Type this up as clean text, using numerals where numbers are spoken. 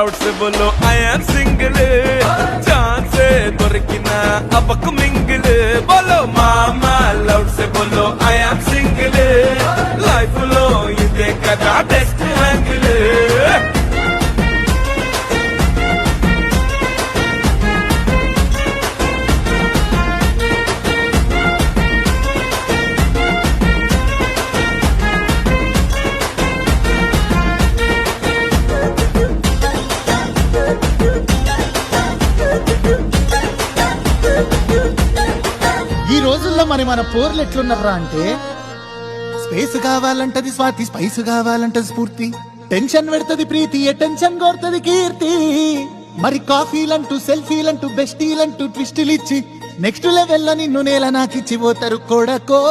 Proud से बोलो I am single जान से దొరికిన అబక్ మింగిల్ बोलो మామా లౌడ్ से बोलो आई एम सिंगल లైఫ్ లో ఇదే కదా బెస్ట్ యాంగిల్ ఈ రోజుల్లో మరి మన పోర్లు ఎట్లున్నారా అంటే స్పేస్ కావాలంటది స్వాతి, స్పైస్ కావాలంటది స్ఫూర్తి, టెన్షన్ పెడుతుంది ప్రీతి, టెన్షన్ కోరుతుంది కీర్తి. మరి కాఫీలంటూ సెల్ఫీలంటూ బెస్టీలంటూ ట్విస్టులు ఇచ్చి నెక్స్ట్ లెవెల్ లో నిన్ను నేల నాకిచ్చి పోతారు కొడకో.